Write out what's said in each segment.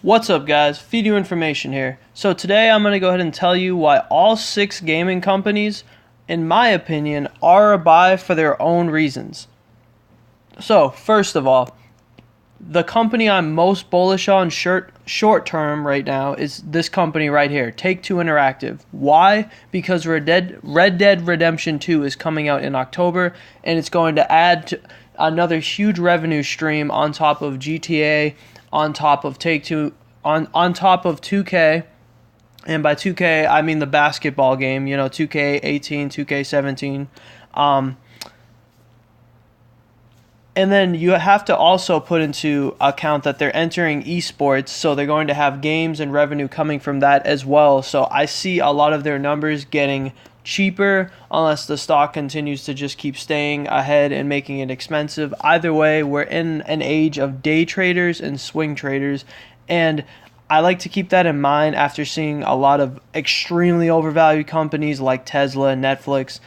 What's up, guys? Feed you information here. So today I'm going to go ahead and tell you why all 6 gaming companies, in my opinion, are a buy for their own reasons. So first of all, the company I'm most bullish on short term right now is this company right here, TakeTwo Interactive. Why? Because Red Dead Redemption 2 is coming out in October, and it's going to add to another huge revenue stream on top of GTA, on top of Take-Two, on top of 2K, and by 2K I mean the basketball game, 2K18, 2K17. And then you have to also put into account that they're entering esports, so they're going to have games and revenue coming from that as well. So I see a lot of their numbers getting cheaper unless the stock continues to just keep staying ahead and making it expensive. Either way, we're in an age of day traders and swing traders, and I like to keep that in mind after seeing a lot of extremely overvalued companies like Tesla and Netflix.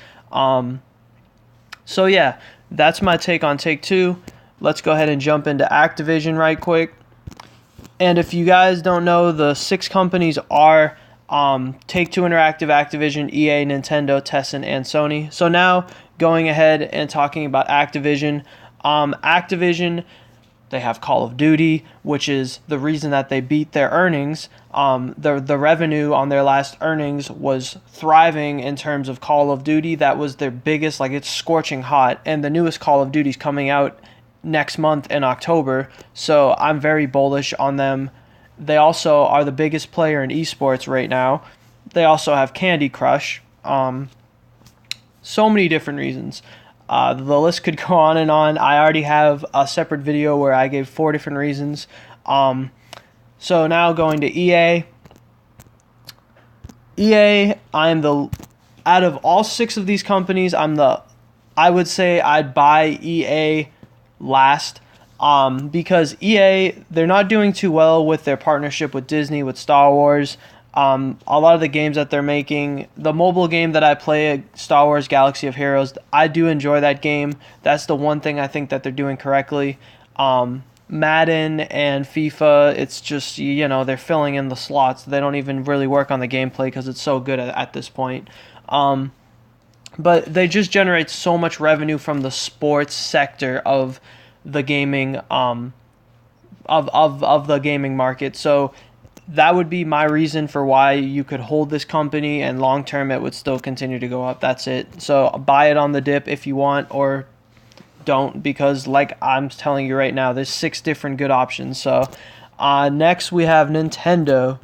So yeah, that's my take on Take-Two. Let's go ahead and jump into Activision right quick. And if you guys don't know, the 6 companies are Take-Two Interactive, Activision, EA, Nintendo, Tencent, and Sony. So now going ahead and talking about Activision. Activision, they have Call of Duty, which is the reason that they beat their earnings. The revenue on their last earnings was thriving in terms of Call of Duty. That was their biggest, it's scorching hot. And the newest Call of Duty is coming out next month in October. So I'm very bullish on them. They also are the biggest player in esports right now. They also have Candy Crush. So many different reasons. The list could go on and on. I already have a separate video where I gave 4 different reasons. So now going to EA. EA, out of all 6 of these companies, I would say I'd buy EA last. Because EA, they're not doing too well with their partnership with Disney, with Star Wars. A lot of the games that they're making, the mobile game that I play, Star Wars Galaxy of Heroes, I do enjoy that game. That's the one thing I think that they're doing correctly. Madden and FIFA, it's just, they're filling in the slots. They don't even really work on the gameplay because it's so good at this point. But they just generate so much revenue from the sports sector of the gaming of the gaming market. So that would be my reason for why you could hold this company, and long term it would still continue to go up. That's it. So buy it on the dip if you want, or don't, because like I'm telling you right now, there's 6 different good options. So next we have Nintendo.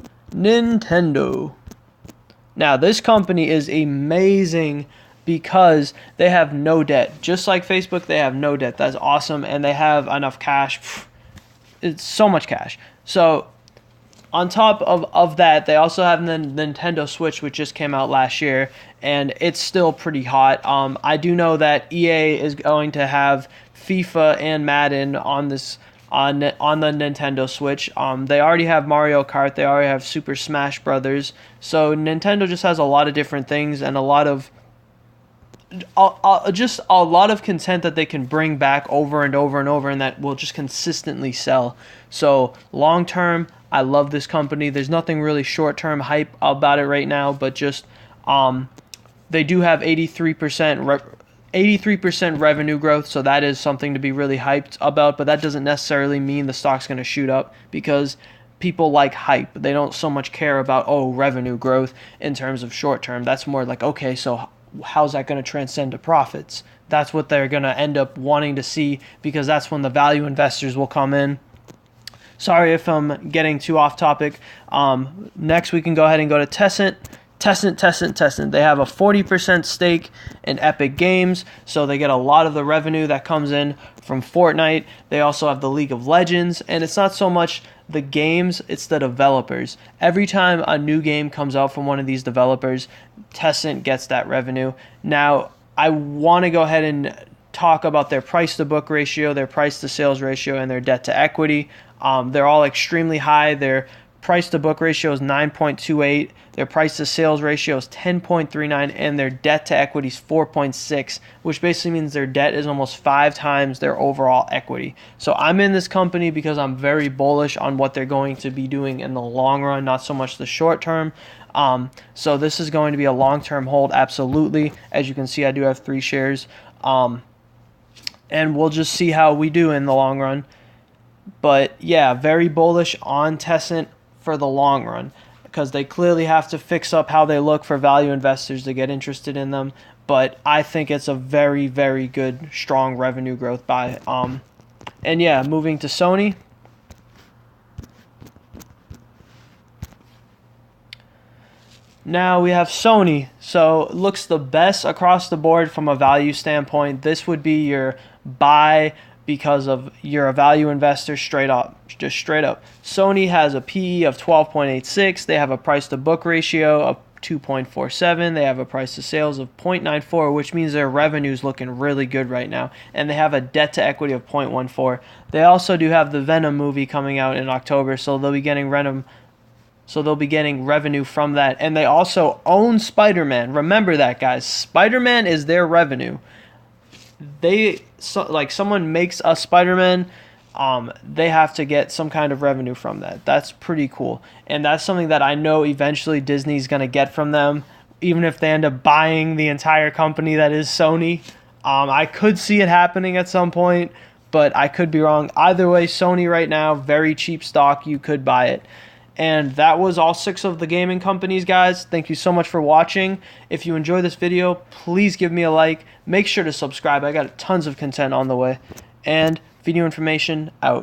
Now this company is amazing because they have no debt. Just like Facebook, they have no debt. That's awesome. And they have enough cash. It's so much cash. So on top of that, they also have the Nintendo Switch, which just came out last year, and it's still pretty hot. I do know that EA is going to have FIFA and Madden on the Nintendo Switch. They already have Mario Kart. They already have Super Smash Brothers. So Nintendo just has a lot of different things and a lot of content that they can bring back over and over and over, and that will just consistently sell. So long term, I love this company. There's nothing really short-term hype about it right now, but just they do have 83% revenue growth, so that is something to be really hyped about, but that doesn't necessarily mean the stock's going to shoot up, because people like hype. They don't so much care about, revenue growth in terms of short-term. That's more like, okay, so how's that going to transcend to profits? That's what they're going to end up wanting to see, because that's when the value investors will come in. Sorry if I'm getting too off topic. Next, we can go ahead and go to Tencent. Tencent. They have a 40% stake in Epic Games, so they get a lot of the revenue that comes in from Fortnite. They also have the League of Legends, and it's not so much the games, it's the developers. Every time a new game comes out from one of these developers, Tencent gets that revenue. Now, I want to go ahead and talk about their price-to-book ratio, their price-to-sales ratio, and their debt-to-equity. They're all extremely high. Their price to book ratio is 9.28, their price to sales ratio is 10.39, and their debt to equity is 4.6, which basically means their debt is almost 5 times their overall equity. So I'm in this company because I'm very bullish on what they're going to be doing in the long run, not so much the short term. So this is going to be a long-term hold, absolutely. As you can see, I do have 3 shares. And we'll just see how we do in the long run. But yeah, very bullish on Tencent for the long run, because they clearly have to fix up how they look for value investors to get interested in them. But I think it's a very, very good, strong revenue growth buy. And yeah, moving to Sony. Now we have Sony. So it looks the best across the board from a value standpoint. This would be your buy because of you're a value investor straight up. Just straight up. Sony has a PE of 12.86. They have a price to book ratio of 2.47. They have a price to sales of 0.94, which means their revenue is looking really good right now. And they have a debt to equity of 0.14. They also do have the Venom movie coming out in October, so they'll be getting revenue from that. And they also own Spider-Man. Remember that, guys. Spider-Man is their revenue. Like someone makes a Spider-Man, they have to get some kind of revenue from that. That's pretty cool. And that's something that I know eventually Disney's going to get from them, even if they end up buying the entire company that is Sony. I could see it happening at some point, but I could be wrong. Either way, Sony right now, very cheap stock. You could buy it. And that was all 6 of the gaming companies, guys. Thank you so much for watching. If you enjoyed this video, please give me a like. Make sure to subscribe. I got tons of content on the way. And video information out.